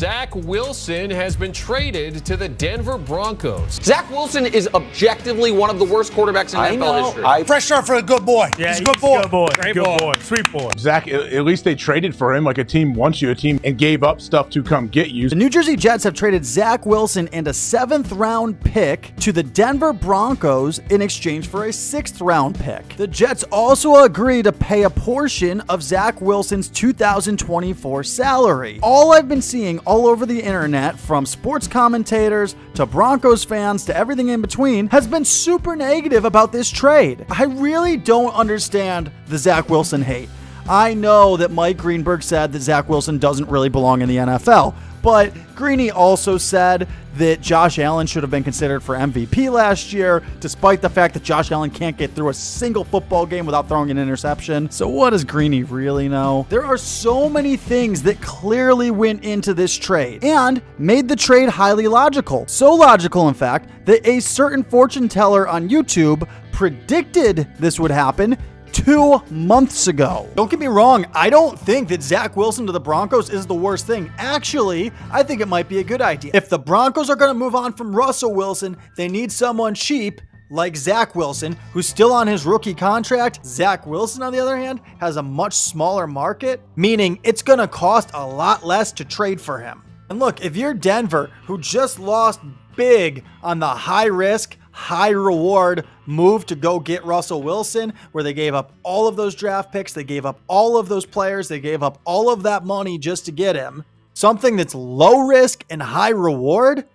Zach Wilson has been traded to the Denver Broncos. Zach Wilson is objectively one of the worst quarterbacks in NFL history. Fresh start for a good boy. Yeah, he's a good boy. Good boy. Great good boy. boy. Sweet boy. Zach, at least they traded for him like a team wants you, a team, and gave up stuff to come get you. The New Jersey Jets have traded Zach Wilson and a 7th-round pick to the Denver Broncos in exchange for a 6th-round pick. The Jets also agreed to pay a portion of Zach Wilson's 2024 salary. All I've been seeing all over the internet, from sports commentators to Broncos fans to everything in between, has been super negative about this trade. I really don't understand the Zach Wilson hate. I know that Mike Greenberg said that Zach Wilson doesn't really belong in the NFL, but Greeny also said that Josh Allen should have been considered for MVP last year, despite the fact that Josh Allen can't get through a single football game without throwing an interception. So what does Greeny really know? There are so many things that clearly went into this trade and made the trade highly logical. So logical, in fact, that a certain fortune teller on YouTube predicted this would happen 2 months ago. Don't get me wrong, I don't think that Zach Wilson to the Broncos is the worst thing. Actually, I think it might be a good idea. If the Broncos are going to move on from Russell Wilson, they need someone cheap like Zach Wilson, who's still on his rookie contract. Zach Wilson, on the other hand, has a much smaller market, meaning it's going to cost a lot less to trade for him. And look, if you're Denver, who just lost big on the high risk, high reward move to go get Russell Wilson, where they gave up all of those draft picks, they gave up all of those players, they gave up all of that money just to get him, something that's low risk and high reward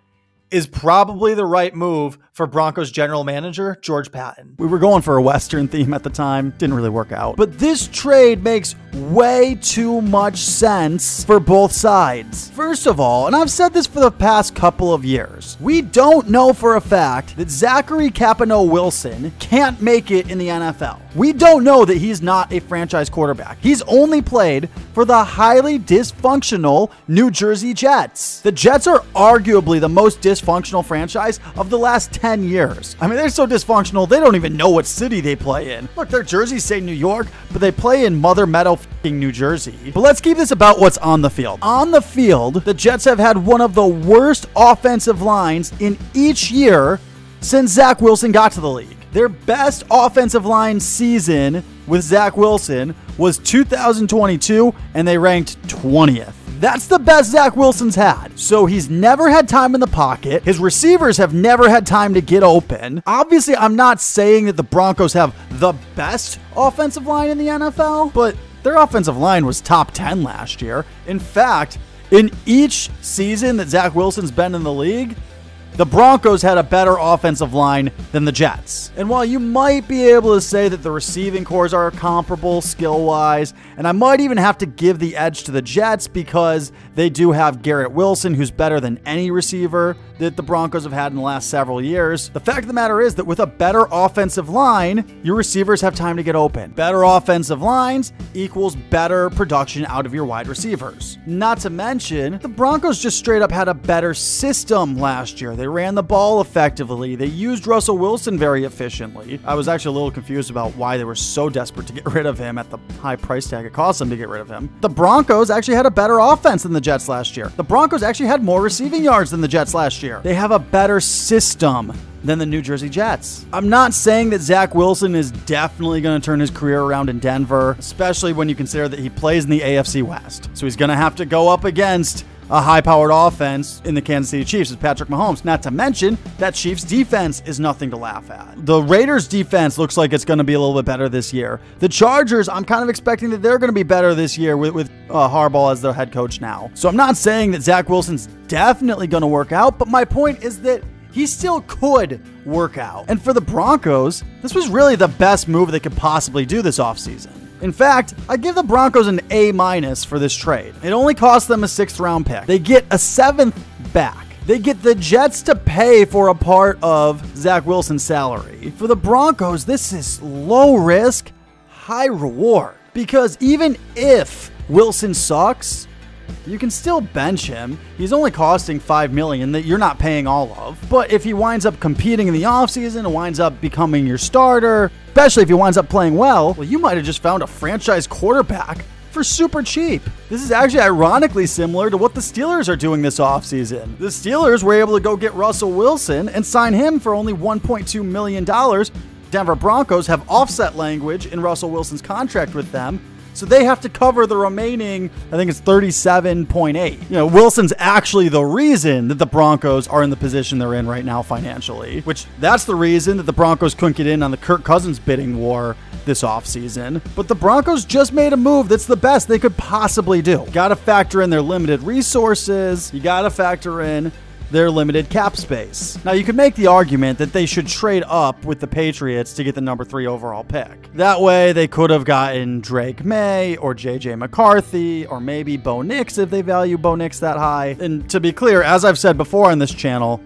is probably the right move for Broncos general manager George Patton. We were going for a Western theme at the time. Didn't really work out. But this trade makes way too much sense for both sides. First of all, and I've said this for the past couple of years, we don't know for a fact that Zachary Wilson can't make it in the NFL. We don't know that he's not a franchise quarterback. He's only played for the highly dysfunctional New Jersey Jets. The Jets are arguably the most dysfunctional franchise of the last 10 years. I mean, they're so dysfunctional, they don't even know what city they play in. Look, their jerseys say New York, but they play in Mother Meadow f***ing New Jersey. But let's keep this about what's on the field. On the field, the Jets have had one of the worst offensive lines in each year since Zach Wilson got to the league. Their best offensive line season with Zach Wilson was 2022, and they ranked 20th. That's the best Zach Wilson's had. So he's never had time in the pocket. His receivers have never had time to get open. Obviously, I'm not saying that the Broncos have the best offensive line in the NFL, but their offensive line was top 10 last year. In fact, in each season that Zach Wilson's been in the league, the Broncos had a better offensive line than the Jets. And while you might be able to say that the receiving cores are comparable skill-wise, and I might even have to give the edge to the Jets because they do have Garrett Wilson, who's better than any receiver that the Broncos have had in the last several years, the fact of the matter is that with a better offensive line, your receivers have time to get open. Better offensive lines equals better production out of your wide receivers. Not to mention, the Broncos just straight up had a better system last year. They ran the ball effectively. They used Russell Wilson very efficiently. I was actually a little confused about why they were so desperate to get rid of him at the high price tag it cost them to get rid of him. The Broncos actually had a better offense than the Jets last year. The Broncos actually had more receiving yards than the Jets last year. They have a better system than the New Jersey Jets. I'm not saying that Zach Wilson is definitely going to turn his career around in Denver, especially when you consider that he plays in the AFC West. So he's going to have to go up against a high-powered offense in the Kansas City Chiefs with Patrick Mahomes. Not to mention, that Chiefs defense is nothing to laugh at. The Raiders defense looks like it's going to be a little bit better this year. The Chargers, I'm kind of expecting that they're going to be better this year with Harbaugh as their head coach now. So I'm not saying that Zach Wilson's definitely going to work out, but my point is that he still could work out. And for the Broncos, this was really the best move they could possibly do this offseason. In fact, I give the Broncos an A- for this trade. It only cost them a 6th-round pick. They get a 7th back. They get the Jets to pay for a part of Zach Wilson's salary. For the Broncos, this is low risk, high reward. Because even if Wilson sucks, you can still bench him. He's only costing $5 million that you're not paying all of. But if he winds up competing in the offseason and winds up becoming your starter, especially if he winds up playing well, you might have just found a franchise quarterback for for super cheap. This is actually ironically similar to what the Steelers are doing this offseason. The Steelers were able to go get Russell Wilson and sign him for only $1.2 million. Denver Broncos have offset language in Russell Wilson's contract with them, so they have to cover the remaining, I think it's 37.8. Wilson's actually the reason that the Broncos are in the position they're in right now financially, which that's the reason that the Broncos couldn't get in on the Kirk Cousins bidding war this offseason. But the Broncos just made a move that's the best they could possibly do. Got to factor in their limited resources. You got to factor in their limited cap space. Now, you could make the argument that they should trade up with the Patriots to get the number 3 overall pick. That way, they could have gotten Drake May or J.J. McCarthy or maybe Bo Nix if they value Bo Nix that high. And to be clear, as I've said before on this channel,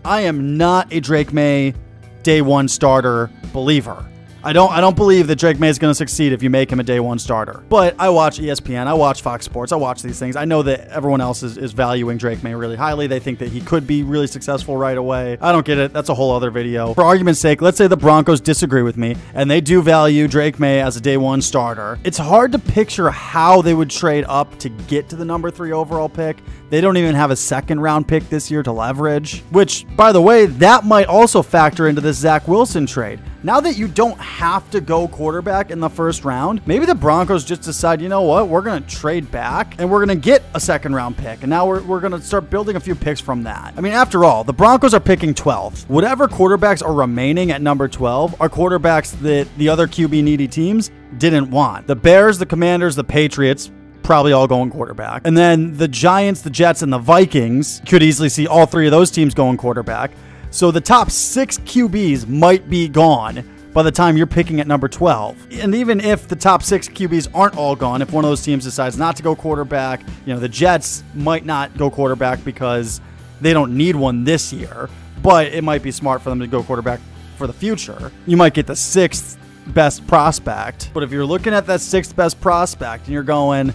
I am not a Drake May day one starter believer. I don't believe that Drake May is going to succeed if you make him a day one starter. But I watch ESPN, I watch Fox Sports, I watch these things. I know that everyone else is valuing Drake May really highly. They think that he could be really successful right away. I don't get it. That's a whole other video. For argument's sake, let's say the Broncos disagree with me and they do value Drake May as a day one starter. It's hard to picture how they would trade up to get to the number 3 overall pick. They don't even have a second round pick this year to leverage, which, by the way, that might also factor into this Zach Wilson trade. Now that you don't have to go quarterback in the first round, maybe the Broncos just decide, you know what, we're going to trade back and we're going to get a second round pick. And now we're going to start building a few picks from that. I mean, after all, the Broncos are picking 12th. Whatever quarterbacks are remaining at number 12 are quarterbacks that the other QB needy teams didn't want. The Bears, the Commanders, the Patriots, probably all going quarterback. And then the Giants, the Jets, and the Vikings could easily see all 3 of those teams going quarterback. So the top 6 QBs might be gone by the time you're picking at number 12. And even if the top 6 QBs aren't all gone, if one of those teams decides not to go quarterback, the Jets might not go quarterback because they don't need one this year, but it might be smart for them to go quarterback for the future. You might get the 6th best prospect, but if you're looking at that 6th best prospect and you're going,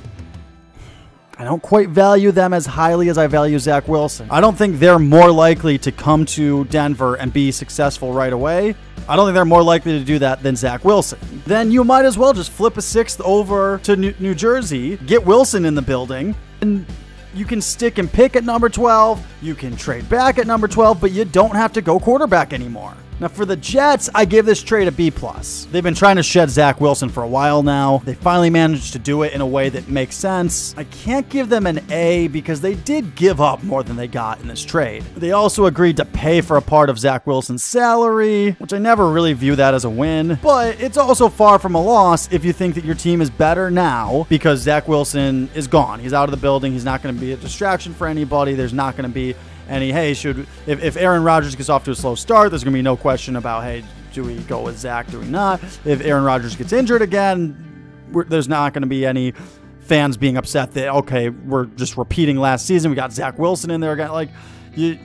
I don't quite value them as highly as I value Zach Wilson. I don't think they're more likely to come to Denver and be successful right away. I don't think they're more likely to do that than Zach Wilson. Then you might as well just flip a 6th over to New Jersey, get Wilson in the building, and you can stick and pick at number 12. You can trade back at number 12, but you don't have to go quarterback anymore. Now, for the Jets, I give this trade a B+. They've been trying to shed Zach Wilson for a while now. They finally managed to do it in a way that makes sense. I can't give them an A because they did give up more than they got in this trade. They also agreed to pay for a part of Zach Wilson's salary, which I never really view that as a win. But it's also far from a loss if you think that your team is better now because Zach Wilson is gone. He's out of the building. He's not going to be a distraction for anybody. There's not going to be any, hey, if Aaron Rodgers gets off to a slow start, there's going to be no question about, hey, do we go with Zach, do we not? If Aaron Rodgers gets injured again, there's not going to be any fans being upset that, okay, we're just repeating last season. We got Zach Wilson in there again. Like, you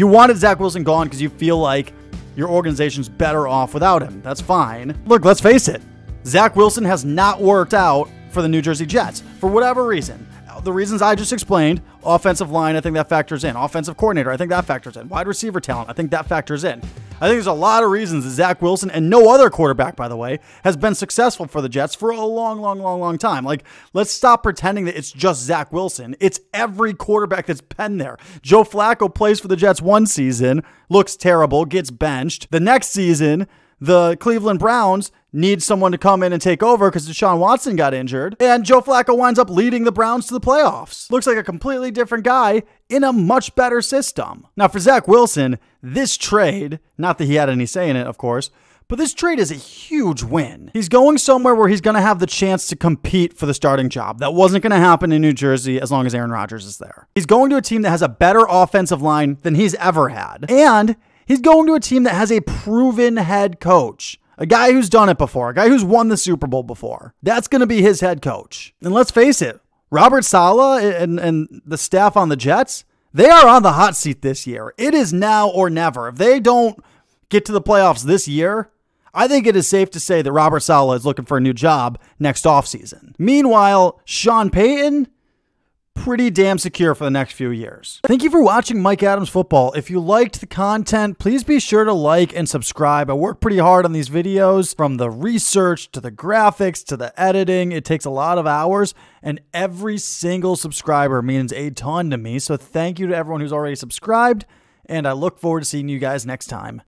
wanted Zach Wilson gone because you feel like your organization's better off without him. That's fine. Look, let's face it. Zach Wilson has not worked out for the New Jersey Jets for whatever reason. The reasons I just explained, offensive line, I think that factors in. Offensive coordinator, I think that factors in. Wide receiver talent, I think that factors in. I think there's a lot of reasons that Zach Wilson, and no other quarterback, by the way, has been successful for the Jets for a long time. Like, let's stop pretending that it's just Zach Wilson. It's every quarterback that's been there. Joe Flacco plays for the Jets one season, looks terrible, gets benched. The next season, the Cleveland Browns need someone to come in and take over because Deshaun Watson got injured, and Joe Flacco winds up leading the Browns to the playoffs. Looks like a completely different guy in a much better system. Now, for Zach Wilson, this trade, not that he had any say in it, of course, but this trade is a huge win. He's going somewhere where he's going to have the chance to compete for the starting job. That wasn't going to happen in New Jersey as long as Aaron Rodgers is there. He's going to a team that has a better offensive line than he's ever had, and he's going to a team that has a proven head coach. A guy who's done it before. A guy who's won the Super Bowl before. That's going to be his head coach. And let's face it, Robert Saleh and the staff on the Jets, they are on the hot seat this year. It is now or never. If they don't get to the playoffs this year, I think it is safe to say that Robert Saleh is looking for a new job next offseason. Meanwhile, Sean Payton, pretty damn secure for the next few years. Thank you for watching Mike Adams Football. If you liked the content, please be sure to like and subscribe. I work pretty hard on these videos, from the research to the graphics to the editing. It takes a lot of hours, and every single subscriber means a ton to me. So thank you to everyone who's already subscribed, and I look forward to seeing you guys next time.